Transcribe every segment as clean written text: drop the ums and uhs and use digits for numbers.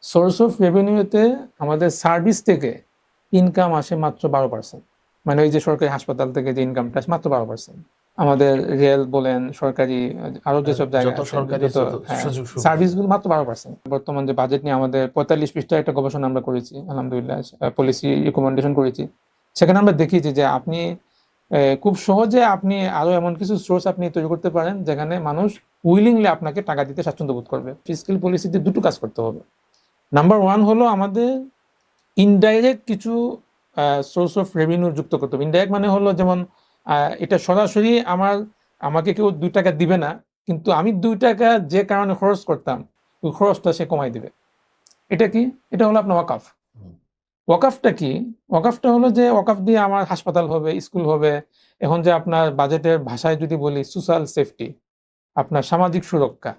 Source of রেভিনিউতে আমাদের service থেকে income আসে মাত্র 12%। মানে ওই যে সরকারি হাসপাতাল থেকে যে ইনকামটা আসে মাত্র 12%। আমাদের রেল বলেন, সরকারি আরো যেসব জায়গা যত আছে, সরকারি যত সুযোগ সুবিধা সার্ভিসগুলো মাত্র 12%। বর্তমান যে বাজেট নিয়ে আমাদের 45 পৃষ্ঠার একটা গবেষণা আমরা করেছি, আলহামদুলিল্লাহ পলিসি রিকমেন্ডেশন করেছি। সেখানে আমরা দেখিয়েছি যে আপনি খুব সহজে আপনি আরো এমন কিছু সোর্স আপনি তৈরি করতে পারেন যেখানে মানুষ উইলিংলি আপনাকে টাকা দিতে স্বাচ্ছন্দ্য বোধ করবে। ফিসক্যাল পলিসিতে দুটো কাজ করতে হবে। নাম্বার ওয়ান হলো আমাদের ইনডাইরেক্ট কিছু সোর্স অফ রেভিনিউ যুক্ত করতে হবে। ইনডাইরেক্ট মানে হলো যেমন এটা সরাসরি আমাকে কেউ 2 টাকা দিবে না, কিন্তু আমি 2 টাকা যে কারণে খরচ করতাম ওই খরচটা সে কমাই দিবে। এটা কি? এটা হলো আপনার ওয়াকাফ। ওয়াকাফটা কি? ওয়াকাফটা হলো যে ওয়াকাফ দিয়ে আমার হাসপাতাল হবে, স্কুল হবে। এখন যে আপনার বাজেটের ভাষায় যদি বলি সোশ্যাল সেফটি, আপনার সামাজিক সুরক্ষা,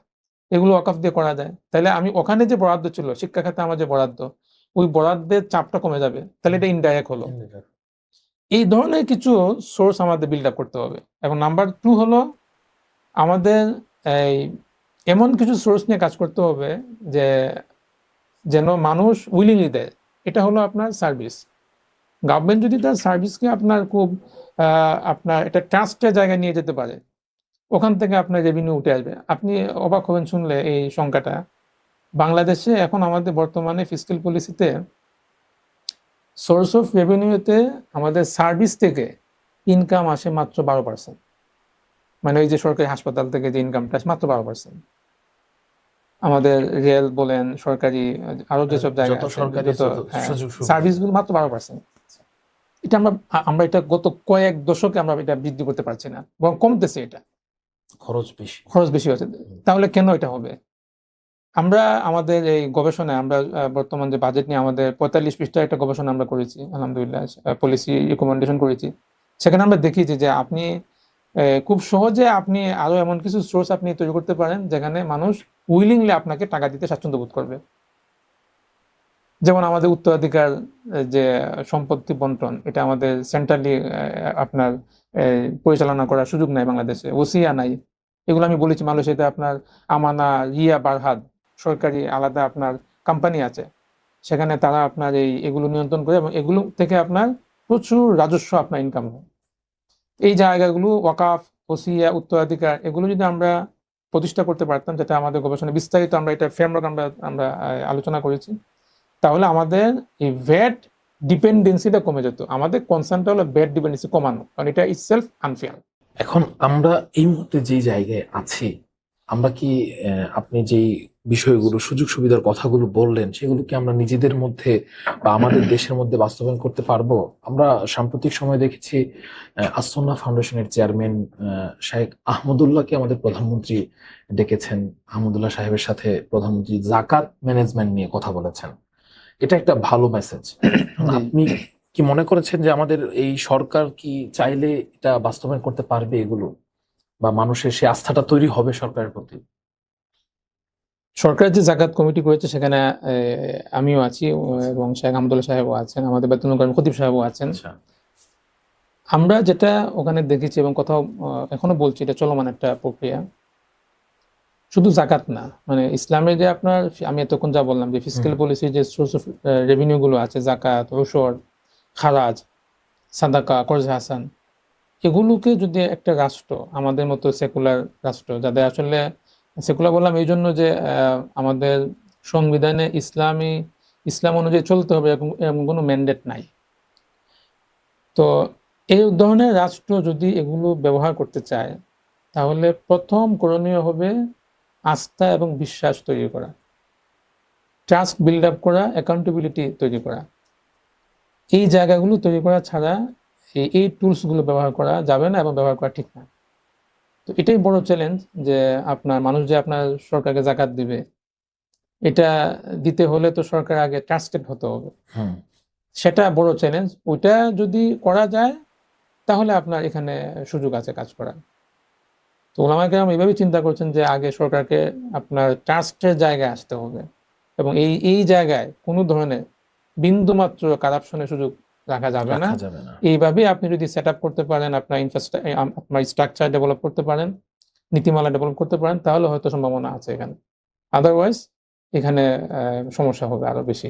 এগুলো ওয়াকাফ দিয়ে করা যায়। তাহলে আমি ওখানে যে বরাদ্দ ছিল, শিক্ষা খাতে আমার যে বরাদ্দ, ওই বরাদ্দের চাপটা কমে যাবে। তাহলে এটা ইনডাইরেক্ট হলো। এই ধরনের কিছু সোর্স আমাদের বিল্ড আপ করতে হবে। এবং নাম্বার 2 হলো আমাদের এই এমন কিছু সোর্স নিয়ে কাজ করতে হবে যে যেন মানুষ উইলিংলি দেয়। এটা হলো আপনার সার্ভিস। গভর্নমেন্ট যদি তার সার্ভিসকে আপনার খুব আপনার এটা ট্রাস্টের জায়গায় নিয়ে যেতে পারে, ওখান থেকে আপনার রেভিনিউ উঠে আসবে। আপনি অবাক হবেন শুনলে এই সংখ্যাটা। বাংলাদেশে এখন আমাদের বর্তমানে ফিসক্যাল পলিসিতে সোর্স অফ রেভিনিউতে আমাদের সার্ভিস থেকে ইনকাম আসে মাত্র 12%। মানে ওই যে সরকারি হাসপাতাল থেকে যে ইনকামটা আসে মাত্র 12%। আমাদের রেল বলেন, সরকারি আরো যেসব জায়গা যত আছে, সরকারি যত সুযোগ সুবিধা সার্ভিসগুলো মাত্র 12%। এটা আমরা এটা গত কয়েক দশকে আমরা এটা বৃদ্ধি করতে পারছি না, বরং কমতেছে। এটা খরচ বেশি হচ্ছে। তাহলে কেন এটা হবে? আমরা আমাদের এই গবেষণায় আমরা বর্তমান যে বাজেট নিয়ে আমাদের 45 পৃষ্ঠার একটা গবেষণা আমরা করেছি, আলহামদুলিল্লাহ পলিসি রিকমেন্ডেশন করেছি। সেখানে আমরা দেখিয়েছি যে আপনি খুব সহজে আপনি আরো এমন কিছু সোর্স আপনি তৈরি করতে পারেন যেখানে মানুষ উইলিংলি আপনাকে টাকা দিতে স্বাচ্ছন্দ্য বোধ করবে। যেমন আমাদের উত্তরাধিকার যে সম্পত্তি বন্টন, এটা আমাদের সেন্ট্রালি আপনার পরিচালনা করার সুযোগ নাই বাংলাদেশে, ওসিয়া নাই। এগুলো আমি বলেছি, মালয়েশিয়াতে আপনার আমানা, রিয়া, বারহাদ সরকারি আলাদা আপনার কোম্পানি আছে, সেখানে তারা আপনার এগুলো নিয়ন্ত্রণ করে এবং এগুলো থেকে আপনার প্রচুর রাজস্ব আপনার ইনকাম হয়। এই জায়গাগুলো ওয়াকাফ, ওসিয়া, উত্তরাধিকার এগুলো যদি আমরা প্রতিষ্ঠা করতে পারতাম, যেটা আমাদের গবেষণা বিস্তারিত আমরা এটা ফ্রেমওয়ার্ক আমরা আলোচনা করেছি, তাহলে আমাদের এই ভ্যাট ডিপেন্ডেন্সিটা কমে যেত। আমাদের কনসার্নটা হলো ভ্যাট ডিপেন্ডেন্সি কমানো, কারণ এটা ইটসেলফ আনফেয়ার। এখন আমরা এই মুহূর্তে যে জায়গায় আছি, আমরা কি আপনি যেই বিষয়গুলো সুযোগ সুবিধার কথাগুলো বললেন, সেগুলো কি আমরা নিজেদের মধ্যে বা আমাদের দেশের মধ্যে বাস্তবায়ন করতে পারবো? আমরা সাম্প্রতিক সময় দেখেছি আসন্না ফাউন্ডেশনের চেয়ারম্যান শাহেখ আহমদুল্লাহকে আমাদের প্রধানমন্ত্রী ডেকেছেন। আহমদুল্লাহ সাহেবের সাথে প্রধানমন্ত্রী জাকাত ম্যানেজমেন্ট নিয়ে কথা বলেছেন। এটা একটা ভালো মেসেজ। আপনি কি মনে করেছেন যে আমাদের এই সরকার কি চাইলে এটা বাস্তবায়ন করতে পারবে এগুলো, বা মানুষের সে আস্থাটা তৈরি হবে সরকারের প্রতি? সরকার যে জাকাত কমিটি করেছে সেখানে আমিও আছি এবং শেখ আহমদুল্লাহ সাহেবও আছেন, আমাদের বেতন কর্মী খতিব সাহেবও আছেন। আমরা যেটা ওখানে দেখেছি এবং কোথাও এখনো বলছি, এটা চলমান একটা প্রক্রিয়া। শুধু জাকাত না, মানে ইসলামের যে আপনার আমি এতক্ষণ যা বললাম যে ফিসক্যাল পলিসি যে সোর্স অফ রেভিনিউ গুলো আছে, জাকাত, ওসর, খারাজ, সাদাকা, কর্জে হাসান, এগুলোকে যদি একটা রাষ্ট্র, আমাদের মতো সেকুলার রাষ্ট্র, যাদের আসলে সেকুলার বললাম এই জন্য যে আমাদের সংবিধানে ইসলাম অনুযায়ী চলতে হবে এরকম কোনো ম্যান্ডেট নাই। তো এই ধরনের রাষ্ট্র যদি এগুলো ব্যবহার করতে চায়, তাহলে প্রথম করণীয় হবে আস্থা এবং বিশ্বাস তৈরি করা, ট্রাস্ট বিল্ড আপ করা, অ্যাকাউন্টেবিলিটি তৈরি করা। এই জায়গাগুলো তৈরি করা ছাড়া এই টুলসগুলো ব্যবহার করা যাবে না এবং ব্যবহার করা ঠিক না। তো এটাই বড় চ্যালেঞ্জ যে আপনার মানুষ যে আপনার সরকারকে জাকাত দিবে, এটা দিতে হলে তো সরকার আগে ট্রাস্টেড হতে হবে। সেটা বড় চ্যালেঞ্জ। ওইটা যদি করা যায় তাহলে আপনার এখানে সুযোগ আছে কাজ করার। তো ওলামায়ে কেরাম এইভাবে চিন্তা করছেন যে আগে সরকারকে আপনার ট্রাস্টের জায়গায় আসতে হবে এবং এই জায়গায় কোনো ধরনের বিন্দুমাত্র কারাপশনের সুযোগ রাখা যাবে না। এইভাবে আপনি যদি সেট আপ করতে পারেন, আপনার স্ট্রাকচার ডেভেলপ করতে পারেন, নীতিমালা ডেভেলপ করতে পারেন, তাহলে হয়তো সম্ভাবনা আছে এখানে। আদারওয়াইজ এখানে সমস্যা হবে আরো বেশি।